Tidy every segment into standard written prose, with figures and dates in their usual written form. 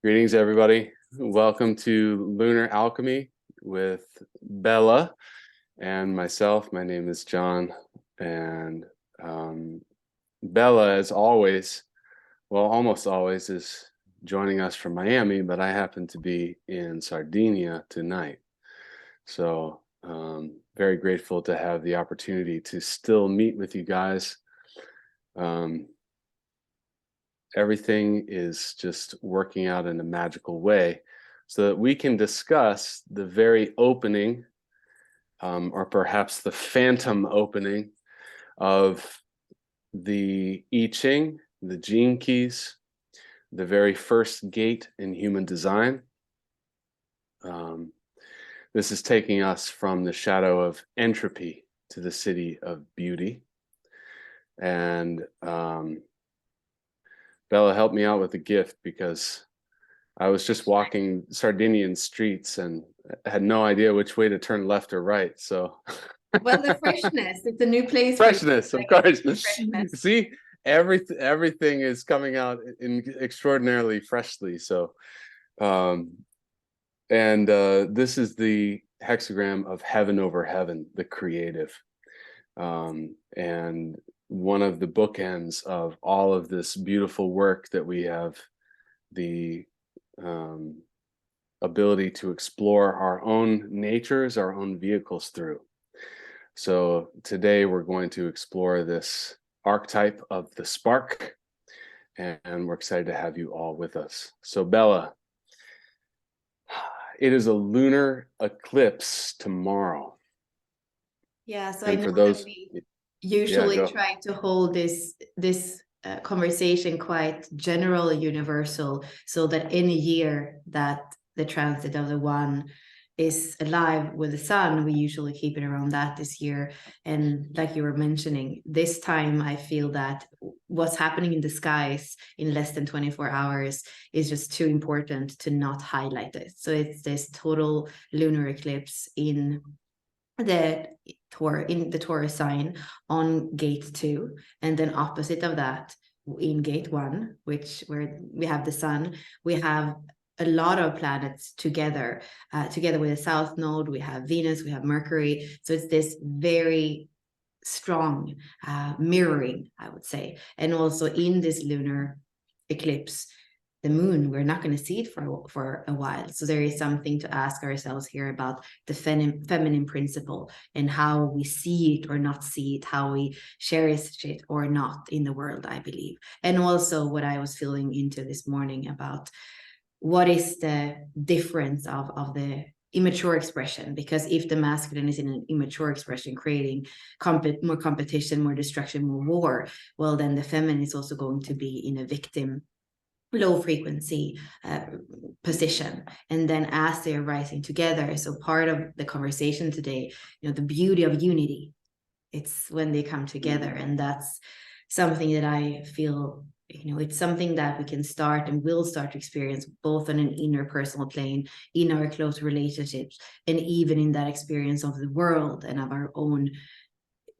Greetings, everybody. Welcome to Lunar Alchemy with Bella and myself. My name is John, and Bella, as always, well, almost always, is joining us from Miami, but I happen to be in Sardinia tonight. So, very grateful to have the opportunity to still meet with you guys. Everything is just working out in a magical way so that we can discuss the very opening, or perhaps the phantom opening of the I Ching, the gene keys, the very first gate in human design. This is taking us from the shadow of entropy to the city of beauty. And Bella helped me out with a gift because I was just walking Sardinian streets and had no idea which way to turn left or right. So, Well, the freshness, it's a new place for you. freshness, of Like course. freshness. See, everything is coming out in extraordinarily freshly. So, um, and this is the hexagram of heaven over heaven, the creative, and one of the bookends of all of this beautiful work that we have the ability to explore our own natures, our own vehicles through. So today we're going to explore this archetype of the spark, and we're excited to have you all with us. So Bella, it is a lunar eclipse tomorrow. Yeah, so I And know for that those, we yeah, usually go. try to hold this conversation quite general, universal, so that any year that the transit of the one is alive with the sun, we usually keep it around that this year. And like you were mentioning, this time I feel that what's happening in the skies in less than 24 hours is just too important to not highlight it. So it's this total lunar eclipse the in the Taurus sign on gate 2, and then opposite of that in gate 1, which where we have the sun, we have a lot of planets together, together with the south node. We have Venus, we have Mercury. So it's this very strong mirroring, I would say. And also in this lunar eclipse, the moon, we're not going to see it for a while. So there is something to ask ourselves here about the feminine principle and how we see it or not see it, how we cherish it or not in the world, I believe. And also what I was feeling into this morning about what is the difference of the immature expression, because if the masculine is in an immature expression, creating more competition, more destruction, more war, well, then the feminine is also going to be in a victim, low frequency position. And then as they're rising together, so part of the conversation today, the beauty of unity, it's when they come together. And that's something that I feel, it's something that we can start and will start to experience both on an inner personal plane, in our close relationships, and even in that experience of the world and of our own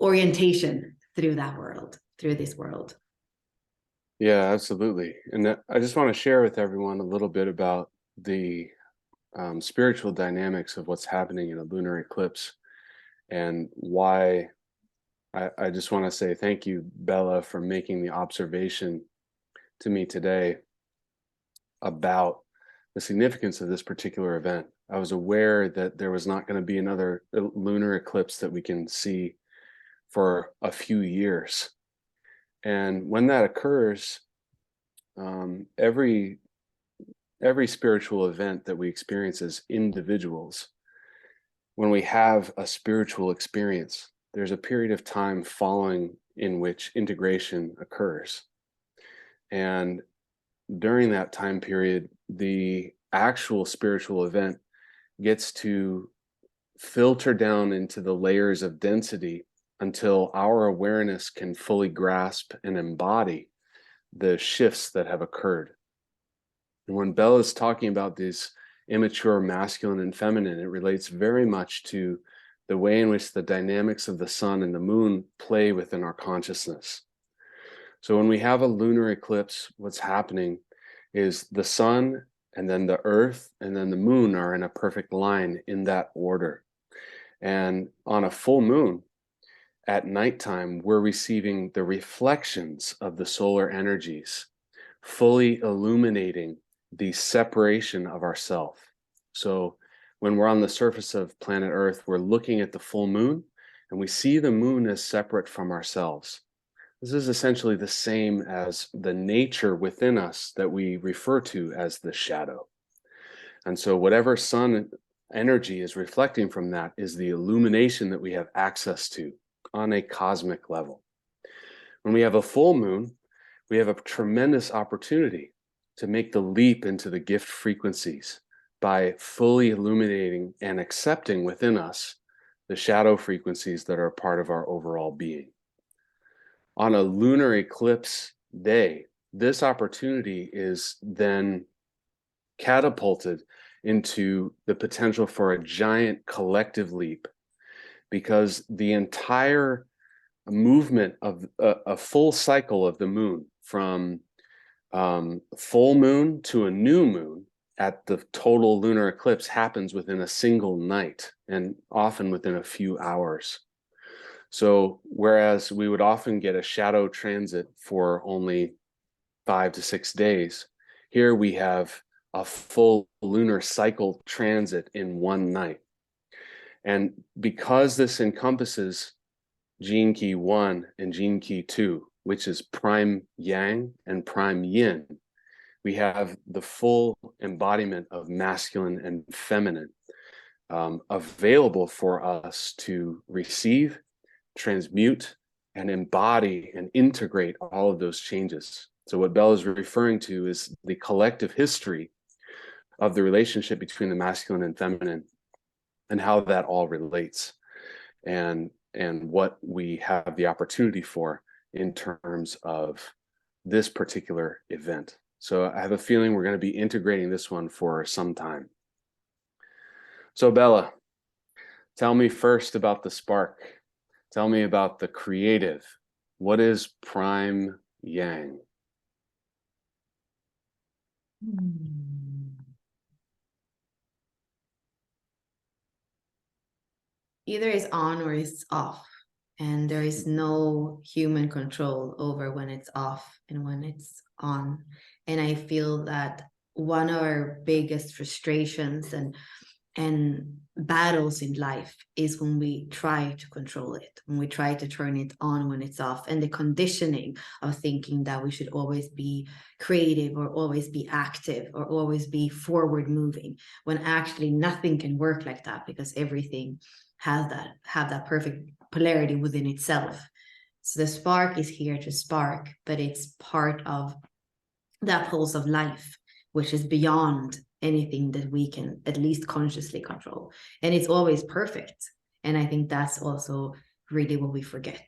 orientation through that world, through this world. Yeah, absolutely. And I just want to share with everyone a little bit about the spiritual dynamics of what's happening in a lunar eclipse and why I just want to say thank you, Bella, for making the observation to me today about the significance of this particular event. I was aware that there was not going to be another lunar eclipse that we can see for a few years. And when that occurs, every spiritual event that we experience as individuals, when we have a spiritual experience, there's a period of time following in which integration occurs. And during that time period, the actual spiritual event gets to filter down into the layers of density until our awareness can fully grasp and embody the shifts that have occurred. And when Bella is talking about these immature masculine and feminine, it relates very much to the way in which the dynamics of the sun and the moon play within our consciousness. So when we have a lunar eclipse, what's happening is the sun and then the earth, and then the moon are in a perfect line in that order. And on a full moon at nighttime, we're receiving the reflections of the solar energies, fully illuminating the separation of ourself. So when we're on the surface of planet Earth, we're looking at the full moon and we see the moon as separate from ourselves. This is essentially the same as the nature within us that we refer to as the shadow. And so whatever sun energy is reflecting from that is the illumination that we have access to on a cosmic level. When we have a full moon, we have a tremendous opportunity to make the leap into the gift frequencies by fully illuminating and accepting within us the shadow frequencies that are a part of our overall being. On a lunar eclipse day, this opportunity is then catapulted into the potential for a giant collective leap, because the entire movement of a full cycle of the moon from full moon to a new moon at the total lunar eclipse happens within a single night, and often within a few hours. So whereas we would often get a shadow transit for only 5 to 6 days, here we have a full lunar cycle transit in one night. And because this encompasses gene key 1 and gene key 2, which is prime yang and prime yin, we have the full embodiment of masculine and feminine available for us to receive, transmute, and embody and integrate all of those changes. So what Bella is referring to is the collective history of the relationship between the masculine and feminine, and how that all relates, and what we have the opportunity for in terms of this particular event. So I have a feeling we're going to be integrating this one for some time. So Bella, tell me first about the spark. Tell me about the creative. What is prime yang? Either it's on or it's off, and there is no human control over when it's off and when it's on. And I feel that one of our biggest frustrations and battles in life is when we try to control it, when we try to turn it on when it's off, and the conditioning of thinking that we should always be creative or always be active or always be forward moving, when actually nothing can work like that, because everything have that perfect polarity within itself. So the spark is here to spark, but it's part of that pulse of life, which is beyond anything that we can at least consciously control. And it's always perfect. And I think that's also really what we forget.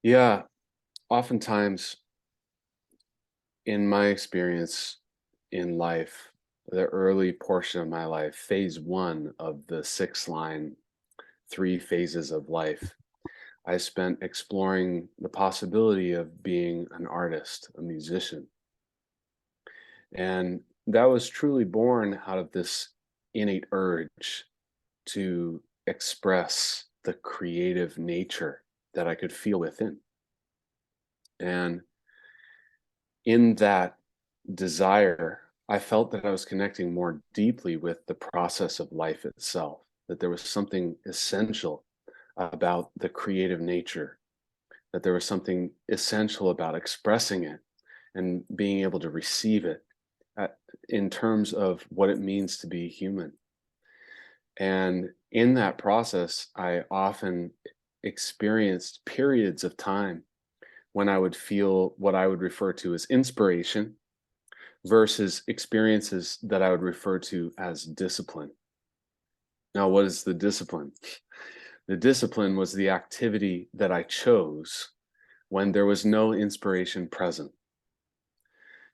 Yeah, oftentimes in my experience in life, the early portion of my life, phase 1 of the 6-line 3 phases of life, I spent exploring the possibility of being an artist, a musician. And that was truly born out of this innate urge to express the creative nature that I could feel within. And in that desire, I felt that I was connecting more deeply with the process of life itself, that there was something essential about the creative nature, that there was something essential about expressing it and being able to receive it in terms of what it means to be human. And in that process, I often experienced periods of time when I would feel what I would refer to as inspiration versus experiences that I would refer to as discipline. Now, what is the discipline? The discipline was the activity that I chose when there was no inspiration present.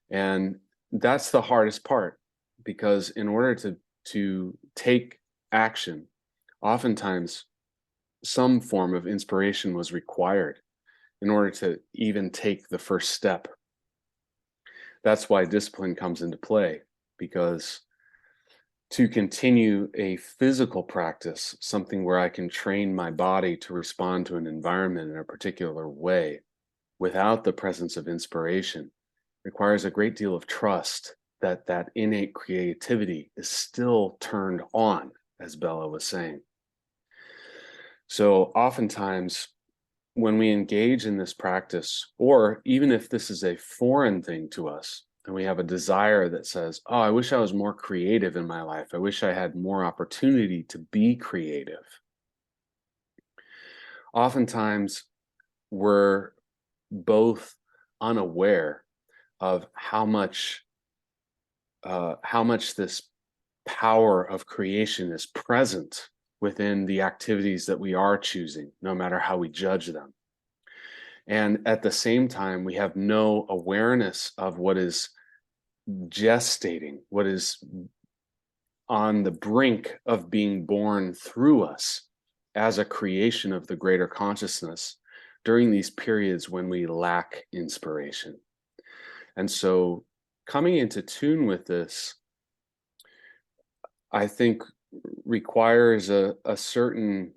And that's the hardest part, because in order to take action, oftentimes some form of inspiration was required in order to even take the first step. That's why discipline comes into play, because to continue a physical practice, something where I can train my body to respond to an environment in a particular way without the presence of inspiration, requires a great deal of trust that that innate creativity is still turned on, as Bella was saying. So oftentimes when we engage in this practice, or even if this is a foreign thing to us, and we have a desire that says, oh, I wish I was more creative in my life. I wish I had more opportunity to be creative. Oftentimes, we're both unaware of how much this power of creation is present within the activities that we are choosing, no matter how we judge them. And at the same time, we have no awareness of what is gestating, what is on the brink of being born through us as a creation of the greater consciousness during these periods when we lack inspiration. And so coming into tune with this, I think, requires a certain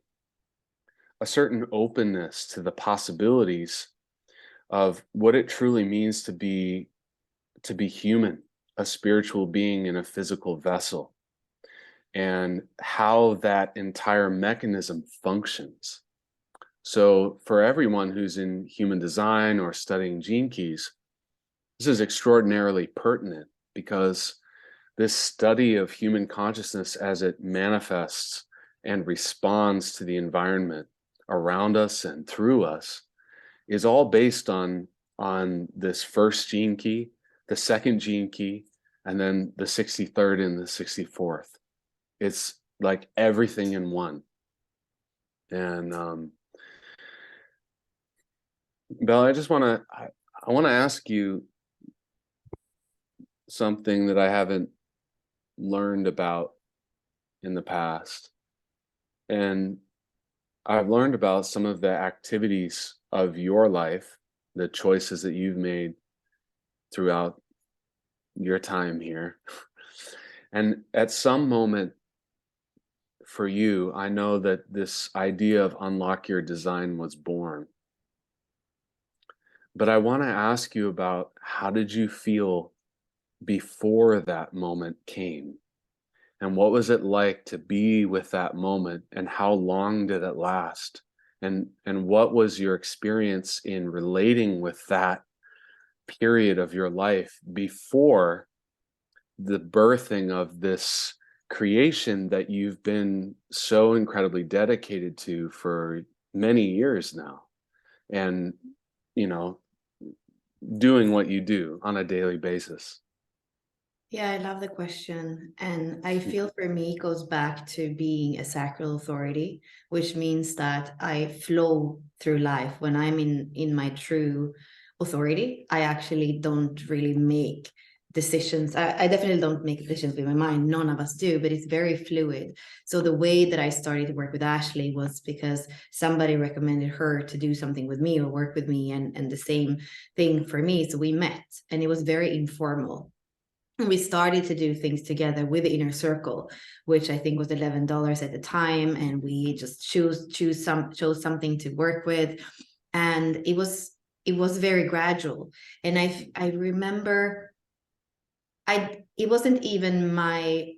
openness to the possibilities of what it truly means to be human, a spiritual being in a physical vessel, and how that entire mechanism functions. So for everyone who's in human design or studying gene keys, this is extraordinarily pertinent, because this study of human consciousness as it manifests and responds to the environment around us and through us is all based on this first gene key, the second gene key, and then the 63rd and the 64th. It's like everything in one. And Bella, I want to ask you something that I haven't learned about in the past. And I've learned about some of the activities of your life, the choices that you've made throughout your time here. And at some moment for you, I know that this idea of unlock your design was born. But I want to ask you about, how did you feel before that moment came? And what was it like to be with that moment, and how long did it last? And what was your experience in relating with that period of your life before the birthing of this creation that you've been so incredibly dedicated to for many years now, and doing what you do on a daily basis? Yeah, I love the question. And I feel for me, it goes back to being a sacral authority, which means that I flow through life. When I'm in my true authority, I actually don't really make decisions. I definitely don't make decisions with my mind. None of us do, but it's very fluid. So the way that I started to work with Ashley was because somebody recommended her to do something with me or work with me, and the same thing for me. So we met, and it was very informal. We started to do things together with the inner circle, which I think was $11 at the time, and we just chose something to work with, and it was very gradual. And I remember, it wasn't even my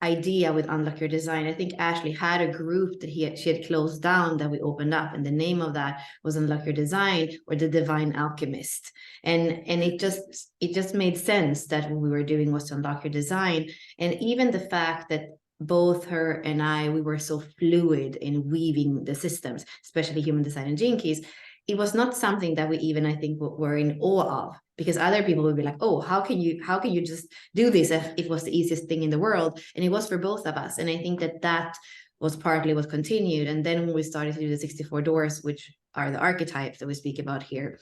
idea with Unlock Your Design. I think Ashley had a group that she had closed down that we opened up, and the name of that was Unlock Your Design, or the Divine Alchemist. And it just made sense that what we were doing was to unlock your design. And even the fact that both her and I, we were so fluid in weaving the systems, especially human design and gene keys, it was not something that we even, I think, were in awe of, because other people would be like, oh, how can you just do this if it was the easiest thing in the world? And it was for both of us. And I think that was partly what continued. And then when we started to do the 64 doors, which are the archetypes that we speak about here,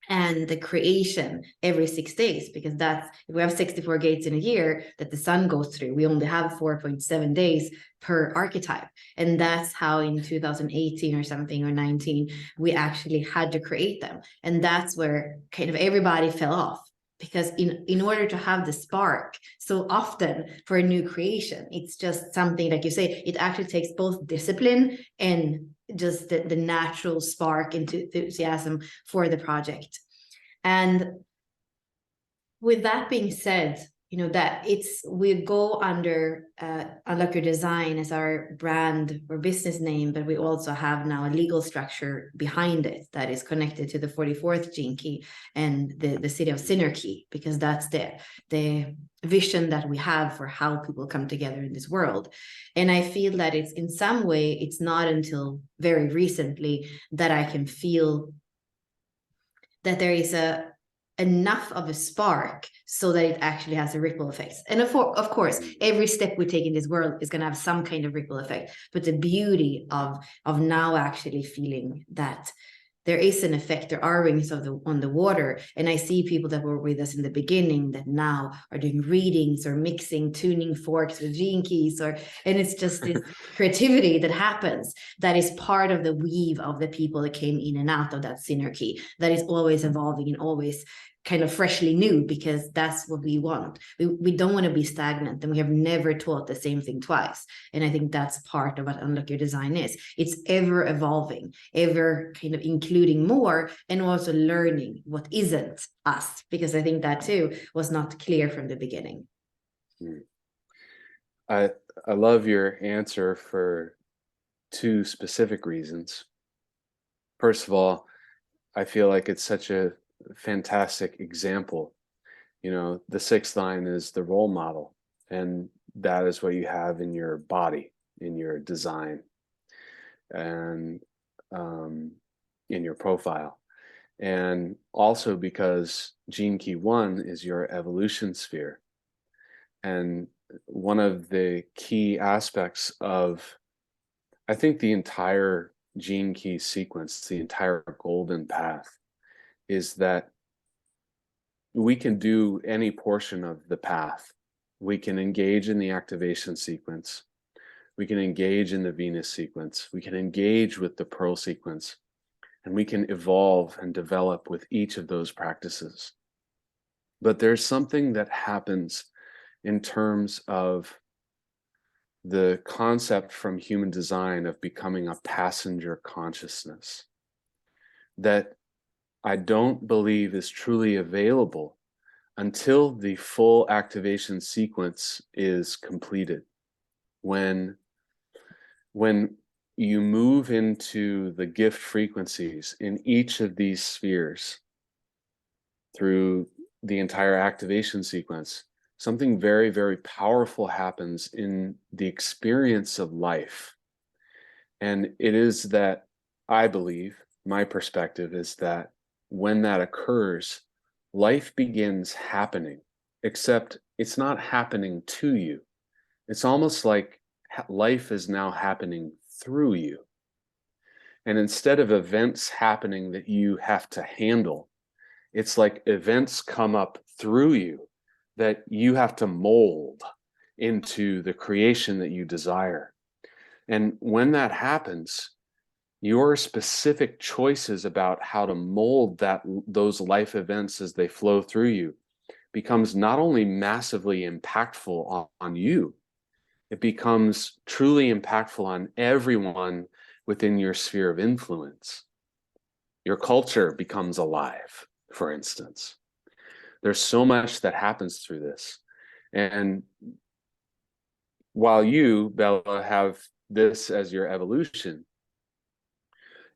and the creation every 6 days, because that's, if we have 64 gates in a year that the sun goes through, we only have 4.7 days per archetype. And that's how in 2018 or something, or 19, we actually had to create them. And that's where kind of everybody fell off, because in order to have the spark so often for a new creation, it's just something, like you say, it actually takes both discipline and just the natural spark and enthusiasm for the project. And with that being said, you know, that we go under Unlock Your Design as our brand or business name, but we also have now a legal structure behind it that is connected to the 44th gene key and the city of Synarchy, because that's the vision that we have for how people come together in this world. And I feel that it's, in some way, it's not until very recently that I can feel that there is enough of a spark so that it actually has a ripple effect. And of course, every step we take in this world is going to have some kind of ripple effect. But the beauty of now actually feeling that there is an effect, there are rings on the water. And I see people that were with us in the beginning that now are doing readings or mixing, tuning forks with gene keys, and it's just this creativity that happens that is part of the weave of the people that came in and out of that Synarchy, that is always evolving and always kind of freshly new, because that's what we want. We don't want to be stagnant, and we have never taught the same thing twice. And I think that's part of what Unlock Your Design is. It's ever evolving, ever kind of including more, and also learning what isn't us, because I think that too was not clear from the beginning. I love your answer for two specific reasons. First of all, I feel like it's such a fantastic example. You know, the sixth line is the role model, and that is what you have in your body, in your design, and in your profile. And also because gene key 1 is your evolution sphere. And one of the key aspects of, I think, the entire gene key sequence, the entire golden path, is that we can do any portion of the path. We can engage in the activation sequence. We can engage in the Venus sequence. We can engage with the Pearl sequence. And we can evolve and develop with each of those practices. But there's something that happens in terms of the concept from human design of becoming a passenger consciousness that I don't believe is truly available until the full activation sequence is completed. When you move into the gift frequencies in each of these spheres through the entire activation sequence, something very, very powerful happens in the experience of life. And it is that, I believe, my perspective is that when that occurs, life begins happening, except it's not happening to you. It's almost like life is now happening through you. And instead of events happening that you have to handle, it's like events come up through you that you have to mold into the creation that you desire. And when that happens, your specific choices about how to mold those life events as they flow through you becomes not only massively impactful on you, it becomes truly impactful on everyone within your sphere of influence. Your culture becomes alive, for instance. There's so much that happens through this. And while you, Bella, have this as your evolution,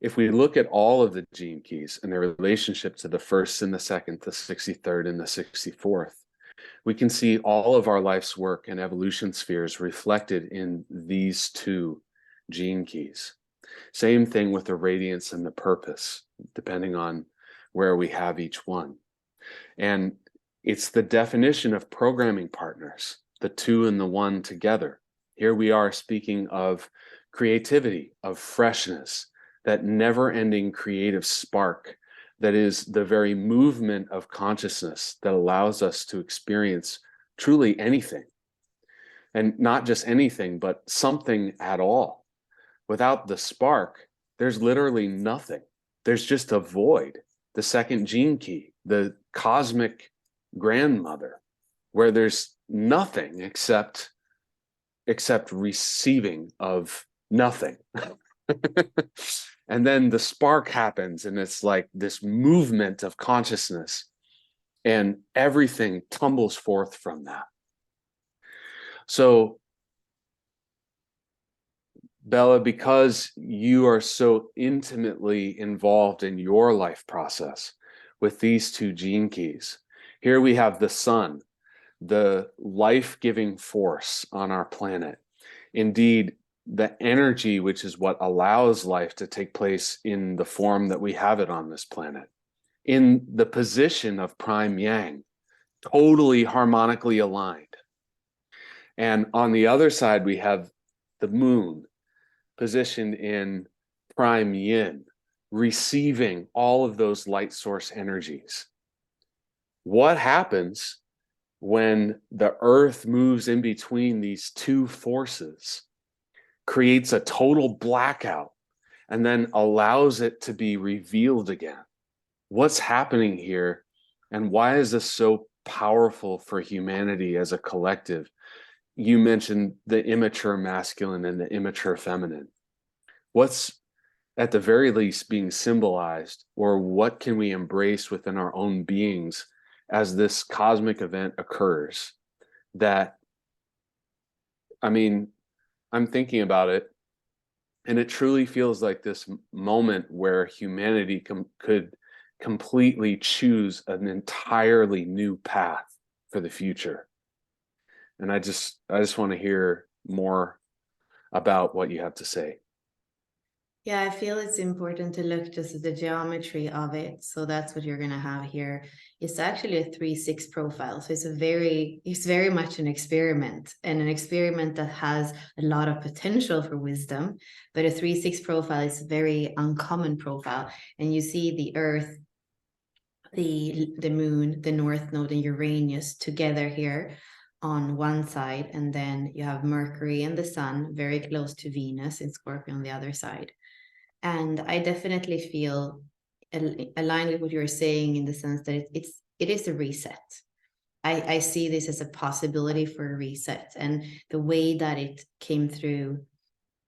if we look at all of the gene keys and their relationship to the first and the second, the 63rd and the 64th, we can see all of our life's work and evolution spheres reflected in these two gene keys. Same thing with the radiance and the purpose, depending on where we have each one. And it's the definition of programming partners, the two and the one together. Here we are speaking of creativity, of freshness, that never-ending creative spark that is the very movement of consciousness that allows us to experience truly anything. And not just anything, but something at all. Without the spark, there's literally nothing. There's just a void. The second gene key, the cosmic grandmother, where there's nothing except receiving of nothing. And then the spark happens, and it's like this movement of consciousness, and everything tumbles forth from that. So, Bella, because you are so intimately involved in your life process with these two gene keys, here we have the sun, the life-giving force on our planet. Indeed, the energy which is what allows life to take place in the form that we have it on this planet, in the position of prime yang, totally harmonically aligned. And on the other side, we have the moon positioned in prime yin, receiving all of those light source energies. What happens when the earth moves in between these two forces, creates a total blackout, and then allows it to be revealed again? What's happening here, and why is this so powerful for humanity as a collective? You mentioned the immature masculine and the immature feminine. What's at the very least being symbolized, or what can we embrace within our own beings as this cosmic event occurs? That, I mean, I'm thinking about it, and it truly feels like this moment where humanity could completely choose an entirely new path for the future. And I just want to hear more about what you have to say. Yeah, I feel it's important to look just at the geometry of it. So that's what you're going to have here. It's actually a 3-6 profile. So it's very much an experiment, and an experiment that has a lot of potential for wisdom. But a 3-6 profile is a very uncommon profile. And you see the Earth, the moon, the North Node, and Uranus together here on one side. And then you have Mercury and the Sun very close to Venus in Scorpio on the other side. And I definitely feel aligned with what you're saying, in the sense that it is a reset. I see this as a possibility for a reset. And the way that it came through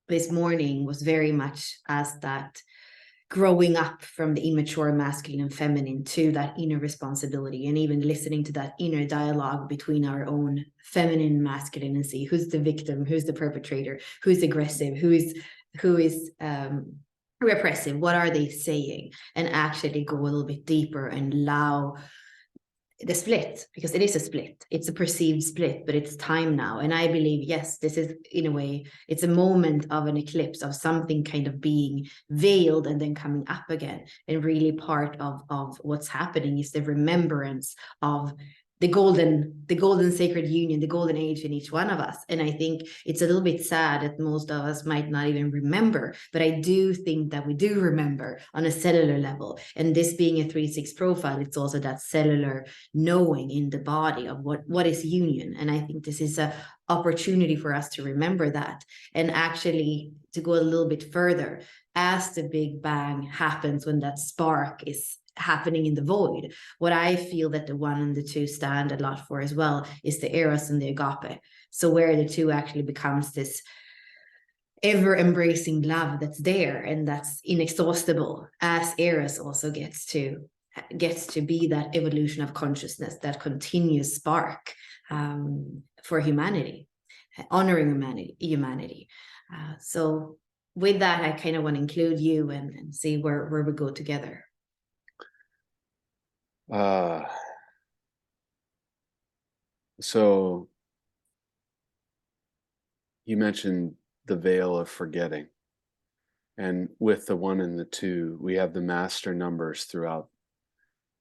this morning was very much as that growing up from the immature masculine and feminine to that inner responsibility, and even listening to that inner dialogue between our own feminine masculine, and see who's the victim, who's the perpetrator, who's aggressive, who is repressive, what are they saying, and actually go a little bit deeper and allow the split, because it is a split, it's a perceived split, but it's time now. And I believe, yes, this is, in a way, it's a moment of an eclipse, of something kind of being veiled and then coming up again. And really part of what's happening is the remembrance of the golden sacred union, the golden age in each one of us. And I think it's a little bit sad that most of us might not even remember, but I do think that we do remember on a cellular level. And this being a 3-6 profile, it's also that cellular knowing in the body of what is union. And I think this is a opportunity for us to remember that, and actually to go a little bit further, as the big bang happens, when that spark is happening in the void. What I feel that the 1 and the 2 stand a lot for as well is the eros and the agape. So where the 2 actually becomes this ever embracing love that's there and that's inexhaustible, as eros also gets to be that evolution of consciousness, that continuous spark for humanity, honoring humanity. So with that, I kind of want to include you and see where we go together. So you mentioned the veil of forgetting, and with the 1 and the 2, we have the master numbers throughout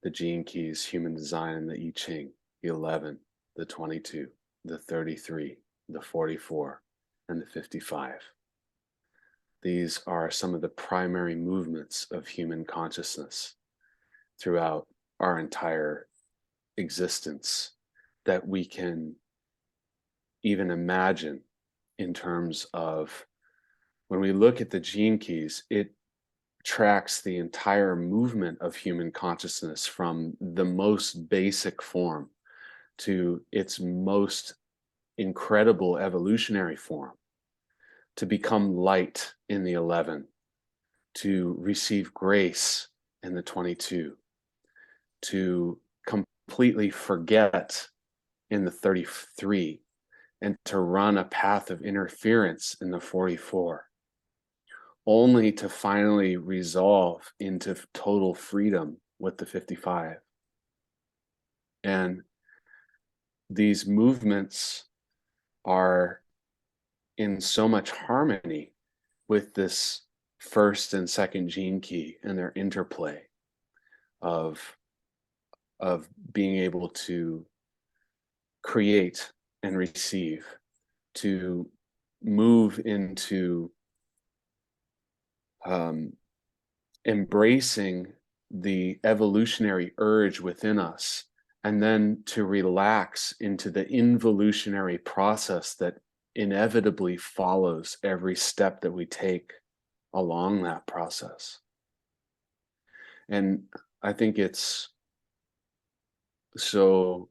the gene keys, human design, and the I Ching: the 11, the 22, the 33, the 44, and the 55. These are some of the primary movements of human consciousness throughout our entire existence that we can even imagine, in terms of, when we look at the gene keys, it tracks the entire movement of human consciousness from the most basic form to its most incredible evolutionary form, to become light in the 11, to receive grace in the 22, to completely forget in the 33, and to run a path of interference in the 44, only to finally resolve into total freedom with the 55. And these movements are in so much harmony with this first and second gene key and their interplay of being able to create and receive, to move into embracing the evolutionary urge within us, and then to relax into the involutionary process that inevitably follows every step that we take along that process. And I think it's so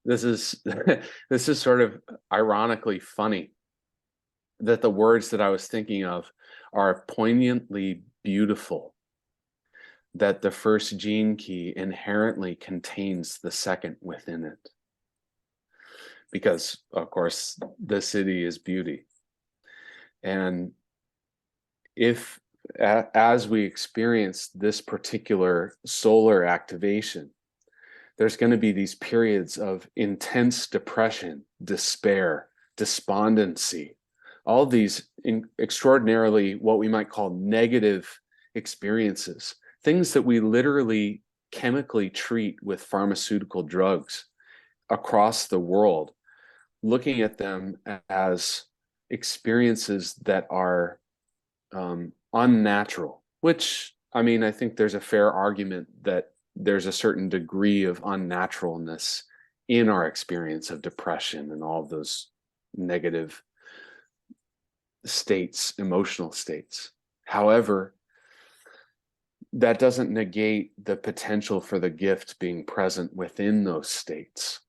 this is this is sort of ironically funny that the words that I was thinking of are poignantly beautiful, that the first gene key inherently contains the second within it. Because, of course, the city is beauty. And if, as we experience this particular solar activation, there's going to be these periods of intense depression, despair, despondency, all these extraordinarily what we might call negative experiences, things that we literally chemically treat with pharmaceutical drugs across the world, looking at them as experiences that are unnatural, which, I mean, I think there's a fair argument that there's a certain degree of unnaturalness in our experience of depression and all of those negative states, emotional states. However, that doesn't negate the potential for the gift being present within those states.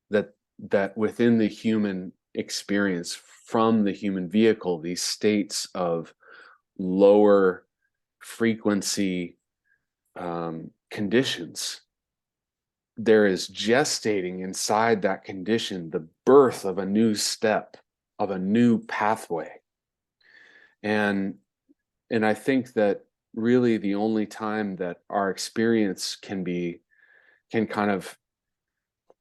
That within the human experience, from the human vehicle, these states of lower frequency conditions, there is gestating inside that condition the birth of a new step, of a new pathway. And I think that really the only time that our experience can kind of,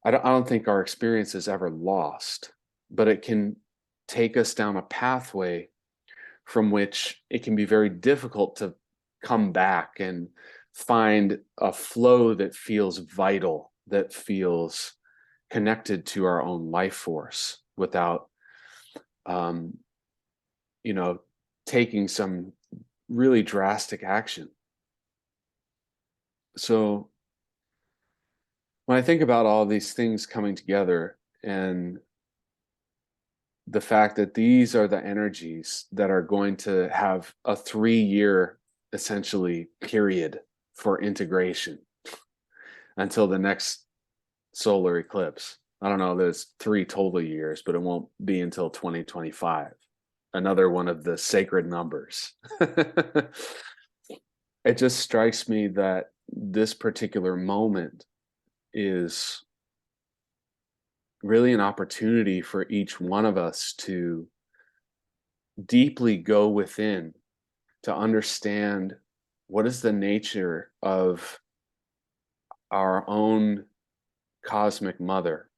I don't think our experience is ever lost, but it can take us down a pathway from which it can be very difficult to come back and find a flow that feels vital, that feels connected to our own life force without, taking some really drastic action. So when I think about all these things coming together and the fact that these are the energies that are going to have a 3-year essentially period for integration until the next solar eclipse. I don't know, there's 3 total years, but it won't be until 2025. Another one of the sacred numbers. It just strikes me that this particular moment is really an opportunity for each one of us to deeply go within, to understand what is the nature of our own cosmic mother,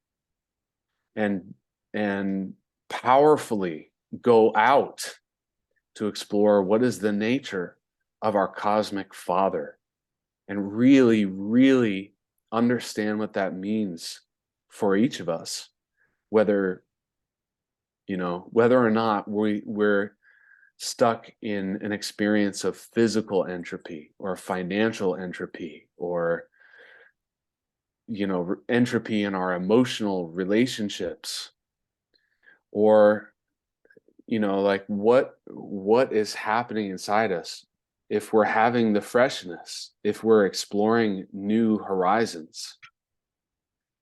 and powerfully go out to explore what is the nature of our cosmic father, and really, really understand what that means for each of us, whether or not we're stuck in an experience of physical entropy or financial entropy, or entropy in our emotional relationships, or like what is happening inside us if we're having the freshness, if we're exploring new horizons.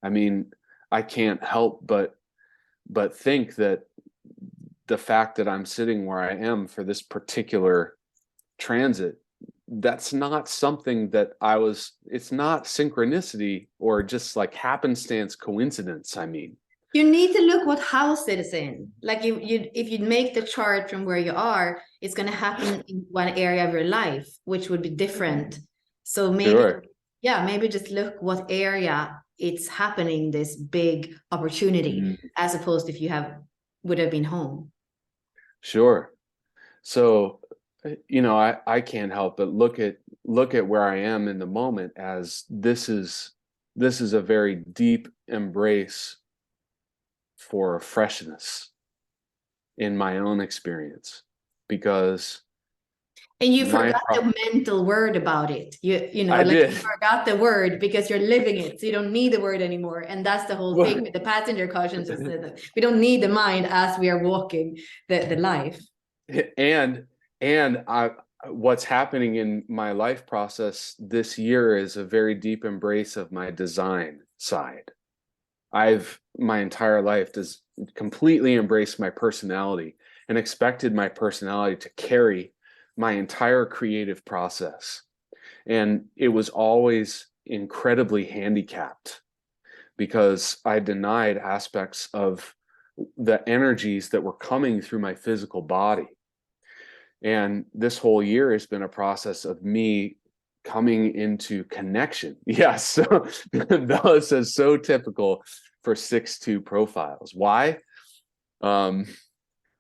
I mean, I can't help but think that the fact that I'm sitting where I am for this particular transit, that's not something that it's not synchronicity or just like happenstance coincidence. I mean, you need to look what house it is in. Like you if you make the chart from where you are, it's going to happen in one area of your life, which would be different. So maybe, sure. yeah, maybe just look what area it's happening, this big opportunity, Mm, as opposed if you would have been home. sure. So, I can't help but look at where I am in the moment as this is a very deep embrace for freshness in my own experience, because And you my forgot the mental word about it. You know, I like did. you forgot the word because you're living it. So you don't need the word anymore. And that's the whole thing with the passenger consciousness. We don't need the mind as we are walking the life. and I what's happening in my life process this year is a very deep embrace of my design side. I've my entire life does completely embraced my personality and expected my personality to carry my entire creative process. And it was always incredibly handicapped because I denied aspects of the energies that were coming through my physical body. And this whole year has been a process of me coming into connection. Yes. So Bella says so typical for 6-2 profiles. Why? Um,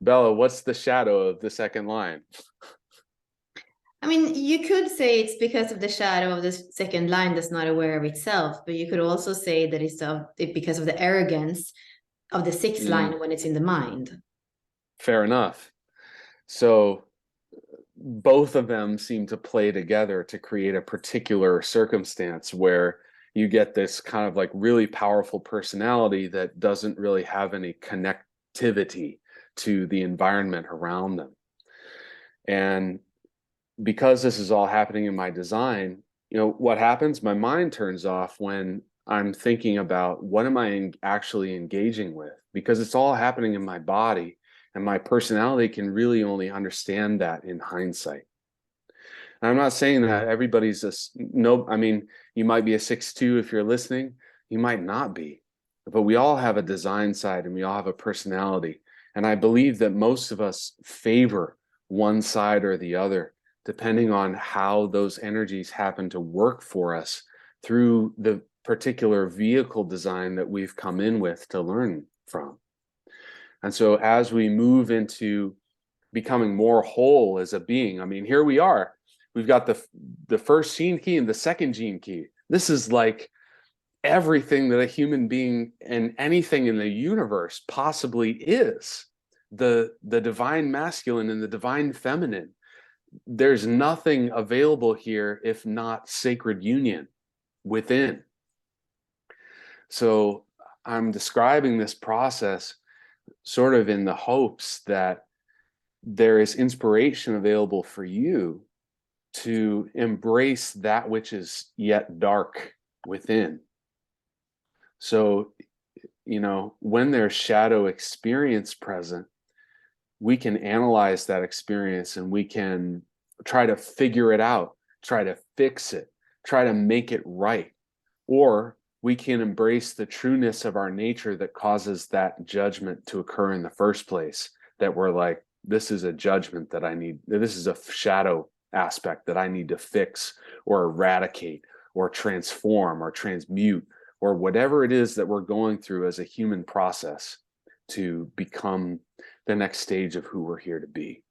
Bella, what's the shadow of the second line? I mean, you could say it's because of the shadow of the second line that's not aware of itself, but you could also say that it's because of the arrogance of the sixth line when it's in the mind. Fair enough. So both of them seem to play together to create a particular circumstance where you get this kind of like really powerful personality that doesn't really have any connectivity to the environment around them. And because this is all happening in my design, what happens? My mind turns off when I'm thinking about what am I actually engaging with, because it's all happening in my body, and my personality can really only understand that in hindsight. And I'm not saying that everybody's no, I mean, you might be a 6-2 if you're listening, you might not be, but we all have a design side and we all have a personality. And I believe that most of us favor one side or the other, depending on how those energies happen to work for us through the particular vehicle design that we've come in with to learn from. And so as we move into becoming more whole as a being, I mean, here we are. We've got the first gene key and the second gene key. This is like everything that a human being and anything in the universe possibly is. The divine masculine and the divine feminine. There's nothing available here if not sacred union within. So I'm describing this process sort of in the hopes that there is inspiration available for you to embrace that which is yet dark within. So, when there's shadow experience present, we can analyze that experience and we can try to figure it out, try to fix it, try to make it right. Or we can embrace the trueness of our nature that causes that judgment to occur in the first place, that we're like, this is a judgment that I need, this is a shadow aspect that I need to fix or eradicate or transform or transmute or whatever it is that we're going through as a human process to become the next stage of who we're here to be.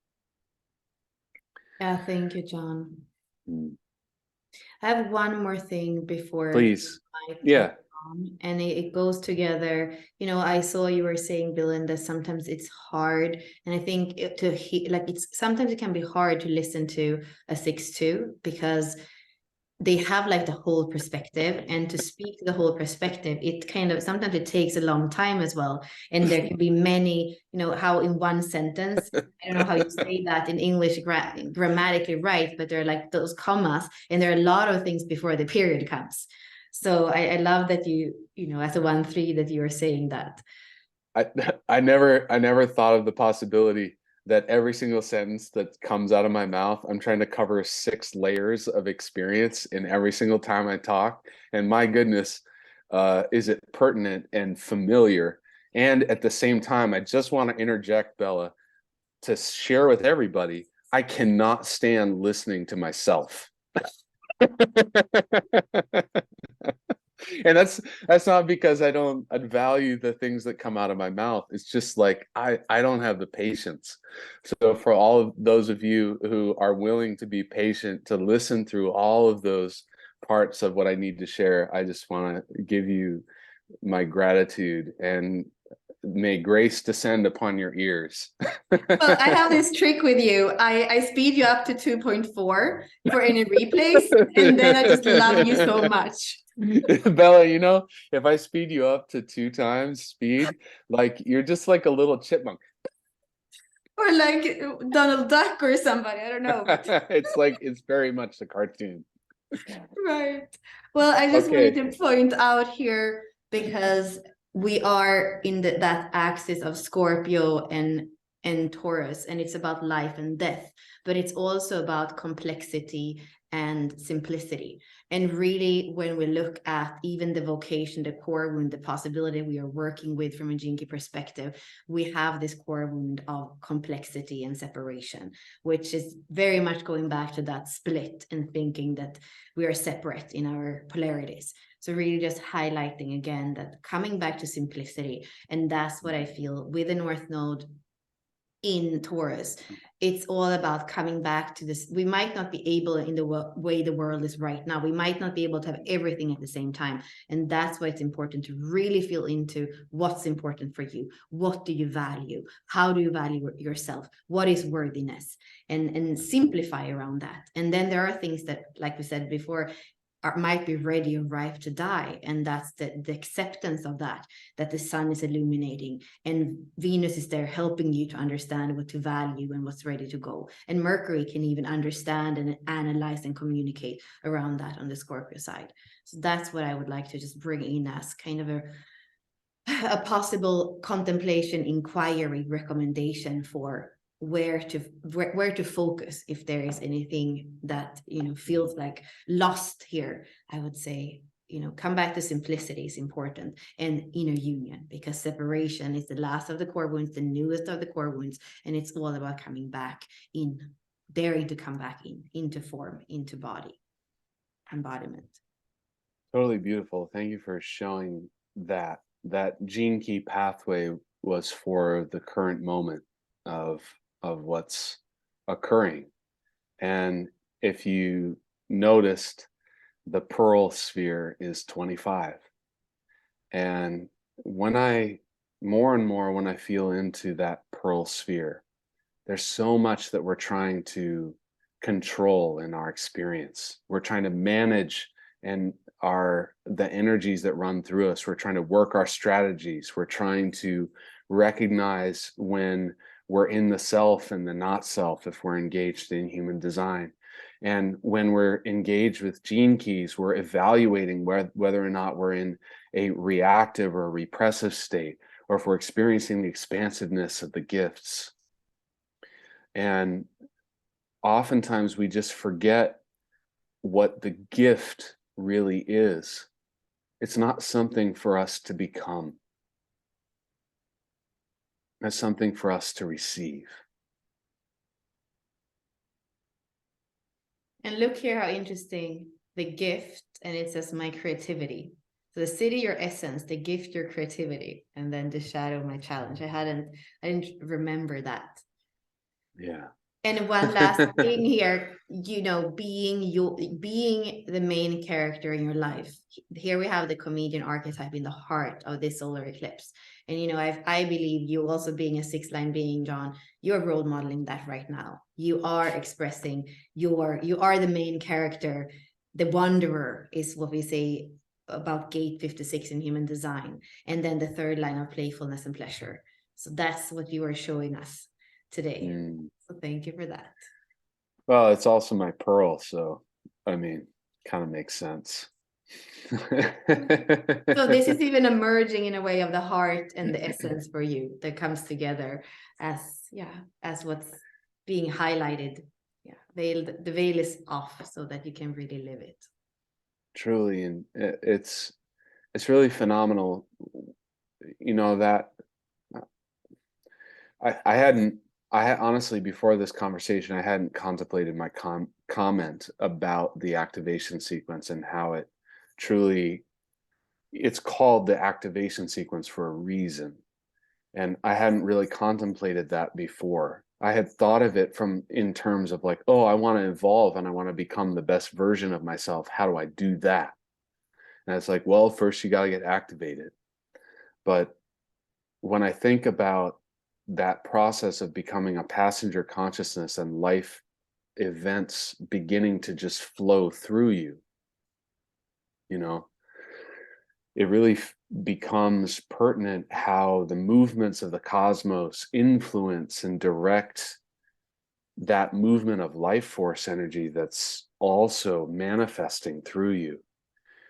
Yeah, thank you, John. Mm. I have one more thing before. Please. Yeah. And it goes together. I saw you were saying, Dylan, that sometimes it's hard, and I think sometimes it can be hard to listen to a 6-2 because they have like the whole perspective, and to speak to the whole perspective, it kind of sometimes it takes a long time as well, and there can be many, how in one sentence, I don't know how you say that in English grammatically right, but there are like those commas, and there are a lot of things before the period comes. So I love that as a 1-3 that you are saying that. I never thought of the possibility that every single sentence that comes out of my mouth, I'm trying to cover 6 layers of experience in every single time I talk. And my goodness, is it pertinent and familiar? And at the same time, I just want to interject, Bella, to share with everybody, I cannot stand listening to myself. And that's not because I value the things that come out of my mouth. It's just like I don't have the patience. So for all of those of you who are willing to be patient to listen through all of those parts of what I need to share, I just want to give you my gratitude, and may grace descend upon your ears. Well, I have this trick with you. I speed you up to 2.4 for any replays, and then I just love you so much. Bella, if I speed you up to 2 times speed, like you're just like a little chipmunk. Or like Donald Duck or somebody, I don't know. It's very much a cartoon. Right. Well, I just wanted to point out here, because we are in that axis of Scorpio and Taurus, and it's about life and death, but it's also about complexity and simplicity. And really, when we look at even the vocation, the core wound, the possibility we are working with from a Gene Key perspective, we have this core wound of complexity and separation, which is very much going back to that split and thinking that we are separate in our polarities. So really just highlighting again that coming back to simplicity, and that's what I feel with the North Node in Taurus. It's all about coming back to this. We might not be able, in the way the world is right now, we might not be able to have everything at the same time. And that's why it's important to really feel into what's important for you. What do you value? How do you value yourself? What is worthiness? And simplify around that. And then there are things that, like we said before, might be ready or ripe to die, and that's the acceptance of that the sun is illuminating, and Venus is there helping you to understand what to value and what's ready to go, and Mercury can even understand and analyze and communicate around that on the Scorpio side. So that's what I would like to just bring in as kind of a possible contemplation, inquiry, recommendation for where to focus if there is anything that feels like lost here. I would say come back to simplicity is important, and inner union, because separation is the last of the core wounds, the newest of the core wounds, and it's all about coming back in, daring to come back into form, into body embodiment. Totally beautiful. Thank you for showing that Gene Key pathway was for the current moment of what's occurring. And if you noticed, the pearl sphere is 25. And when more and more when I feel into that pearl sphere, there's so much that we're trying to control in our experience. We're trying to manage and the energies that run through us. We're trying to work our strategies. We're trying to recognize when we're in the self and the not self if we're engaged in human design. And when we're engaged with gene keys, we're evaluating whether or not we're in a reactive or a repressive state, or if we're experiencing the expansiveness of the gifts. And oftentimes we just forget what the gift really is. It's not something for us to become. It's something for us to receive. And look here how interesting, the gift, and it says my creativity. So the city, your essence, the gift, your creativity, and then the shadow, my challenge. I didn't remember that. Yeah. And one last thing here, being the main character in your life. Here we have the comedian archetype in the heart of this solar eclipse. And I believe you also, being a 6-line being, John, you're role modeling that right now. You are expressing you are the main character the wanderer is what we say about gate 56 in human design. And then the third line of playfulness and pleasure. So that's what you are showing us today. So thank you for that. Well, it's also my pearl, so I mean, kind of makes sense. So this is even emerging in a way of the heart and the essence for you that comes together as what's being highlighted. The veil is off so that you can really live it. Truly, and it's really phenomenal. You know that I honestly, before this conversation, I hadn't contemplated my comment about the activation sequence and how it truly, it's called the activation sequence for a reason. And I hadn't really contemplated that before. I had thought of it in terms of like, oh, I want to evolve and I want to become the best version of myself. How do I do that? And it's like, well, first you got to get activated. But when I think about that process of becoming a passenger consciousness and life events beginning to just flow through you, it really becomes pertinent how the movements of the cosmos influence and direct that movement of life force energy that's also manifesting through you.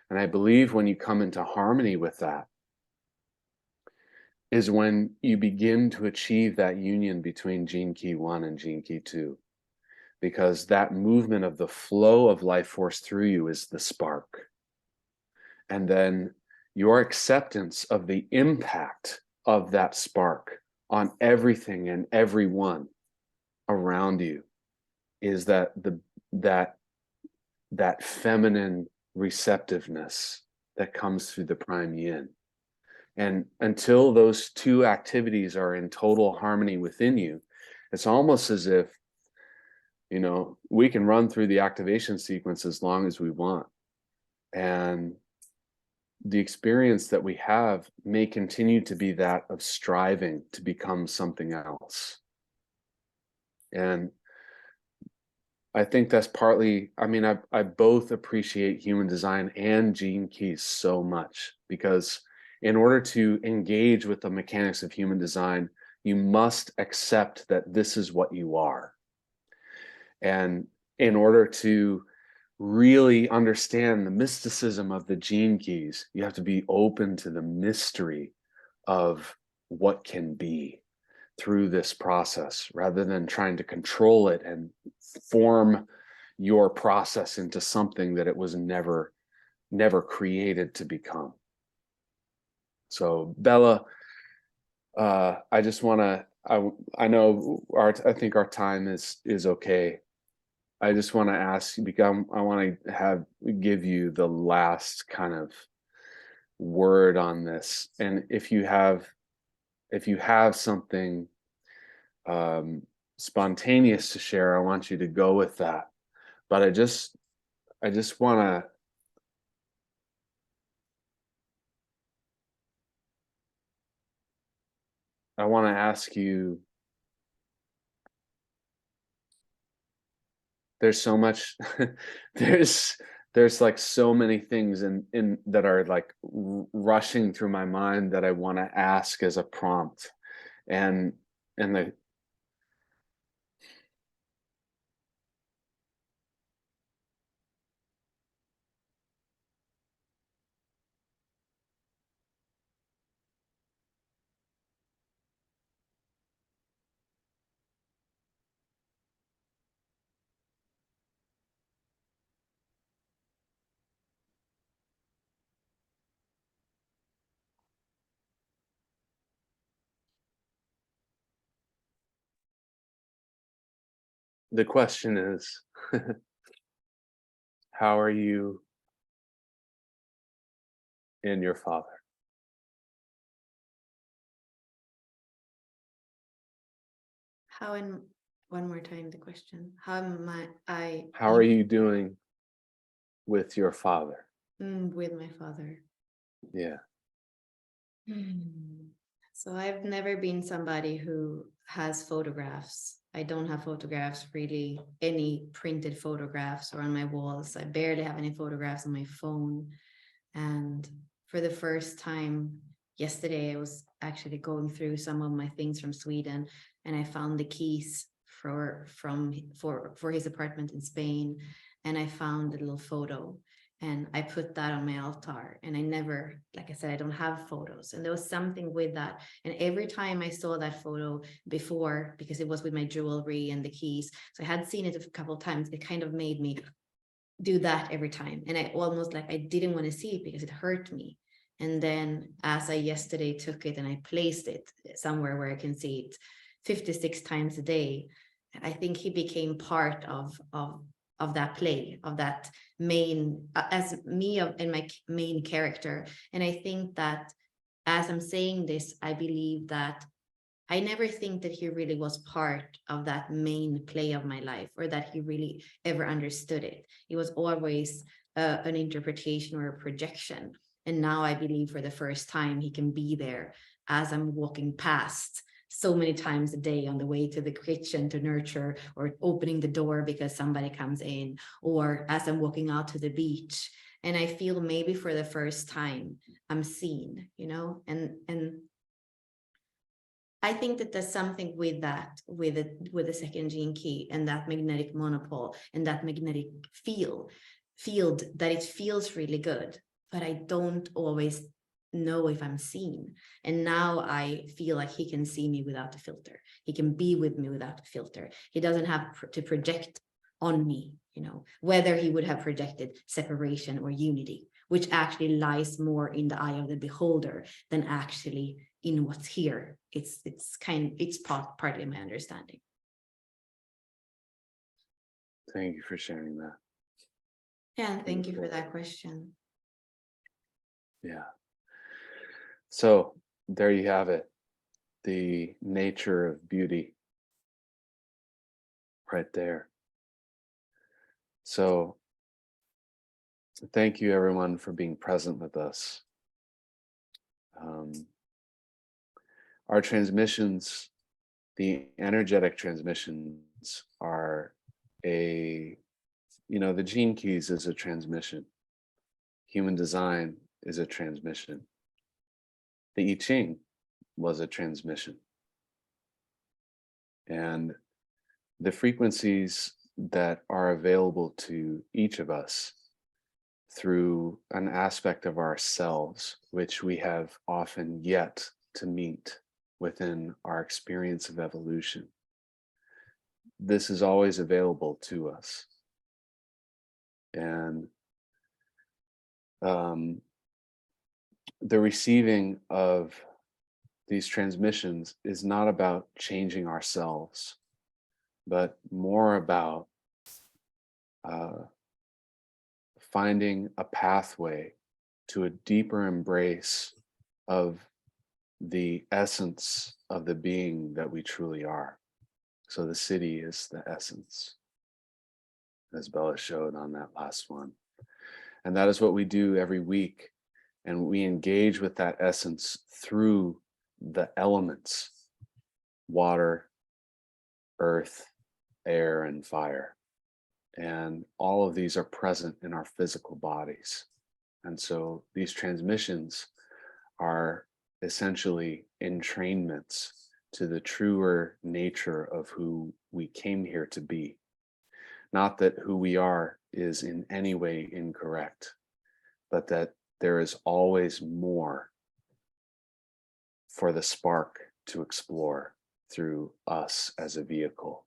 And I believe when you come into harmony with that is when you begin to achieve that union between gene key 1 and gene key 2, because that movement of the flow of life force through you is the spark. And then your acceptance of the impact of that spark on everything and everyone around you is that feminine receptiveness that comes through the prime yin. And until those two activities are in total harmony within you, it's almost as if, we can run through the activation sequence as long as we want. And the experience that we have may continue to be that of striving to become something else. And I think that's partly, I both appreciate human design and gene keys so much, because in order to engage with the mechanics of human design, you must accept that this is what you are. And in order to really understand the mysticism of the gene keys, you have to be open to the mystery of what can be through this process, rather than trying to control it and form your process into something that it was never created to become. So Bella, I just want to, I know I think our time is okay. I just want to ask you, because I want to give you the last kind of word on this. And if you have something spontaneous to share, I want you to go with that. But I just want to, ask you, there's so much, there's like so many things in that are like rushing through my mind that I want to ask as a prompt. And the question is, how are you in your father? How in one more time the question? How am I How are you doing with your father? with my father? Yeah. So I've never been somebody who has photographs I don't have photographs, really, any printed photographs or on my walls. I barely have any photographs on my phone. And for the first time yesterday, I was actually going through some of my things from Sweden, and I found the keys for his apartment in Spain, and I found a little photo, and I put that on my altar. And I never, like I said, I don't have photos, and there was something with that. And every time I saw that photo before, because it was with my jewelry and the keys, so I had seen it a couple of times, it kind of made me do that every time. And I almost, like, I didn't want to see it because it hurt me. And then as I yesterday took it and I placed it somewhere where I can see it 56 times a day, I think he became part of that play, of that main, as me and my main character. And I think that as I'm saying this, I believe that I never think that he really was part of that main play of my life, or that he really ever understood it. It was always an interpretation or a projection. And now I believe for the first time he can be there as I'm walking past so many times a day on the way to the kitchen to nurture, or opening the door because somebody comes in, or as I'm walking out to the beach. And I feel maybe for the first time I'm seen, and I think that there's something with that, with the second gene key and that magnetic monopole and that magnetic field, that it feels really good, but I don't always know if I'm seen. And now I feel like he can see me without a filter. He can be with me without a filter. He doesn't have to project on me, whether he would have projected separation or unity, which actually lies more in the eye of the beholder than actually in what's here. It's partly my understanding. Thank you for sharing that. Yeah, thank you for that question. Yeah. So there you have it. The nature of beauty right there. So thank you everyone for being present with us. Our transmissions, the energetic transmissions, are the gene keys is a transmission. Human design is a transmission. The I Ching was a transmission. And the frequencies that are available to each of us through an aspect of ourselves, which we have often yet to meet within our experience of evolution. This is always available to us. And the receiving of these transmissions is not about changing ourselves, but more about finding a pathway to a deeper embrace of the essence of the being that we truly are. So the city is the essence, as Bella showed on that last one. And that is what we do every week. And we engage with that essence through the elements: water, earth, air, and fire. And all of these are present in our physical bodies. And so these transmissions are essentially entrainments to the truer nature of who we came here to be. Not that who we are is in any way incorrect, but that there is always more for the spark to explore through us as a vehicle.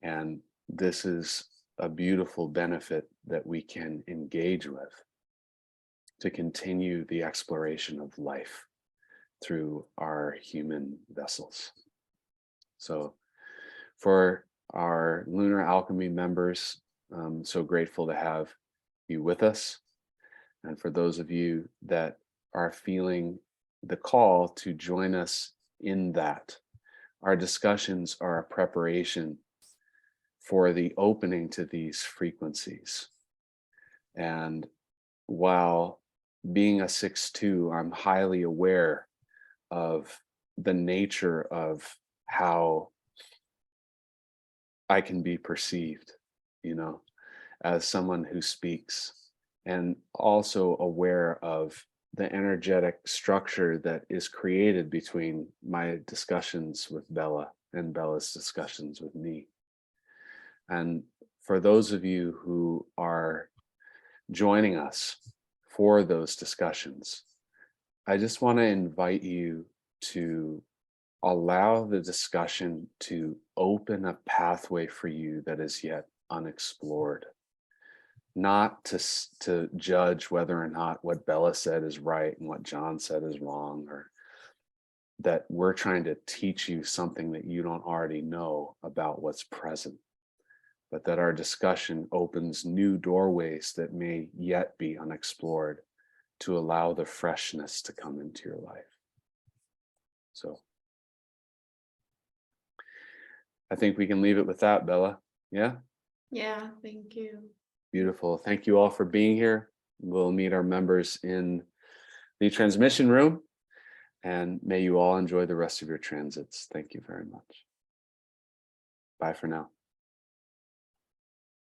And this is a beautiful benefit that we can engage with to continue the exploration of life through our human vessels. So for our Lunar Alchemy members, I'm so grateful to have you with us. And for those of you that are feeling the call to join us in that, our discussions are a preparation for the opening to these frequencies. And while being a 6-2, I'm highly aware of the nature of how I can be perceived, as someone who speaks, and also aware of the energetic structure that is created between my discussions with Bella and Bella's discussions with me. And for those of you who are joining us for those discussions, I just want to invite you to allow the discussion to open a pathway for you that is yet unexplored, not to judge whether or not what Bella said is right and what John said is wrong, or that we're trying to teach you something that you don't already know about what's present, but that our discussion opens new doorways that may yet be unexplored to allow the freshness to come into your life. So I think we can leave it with that, Bella. Yeah? Yeah, thank you. Beautiful. Thank you all for being here. We'll meet our members in the transmission room, and may you all enjoy the rest of your transits. Thank you very much. Bye for now.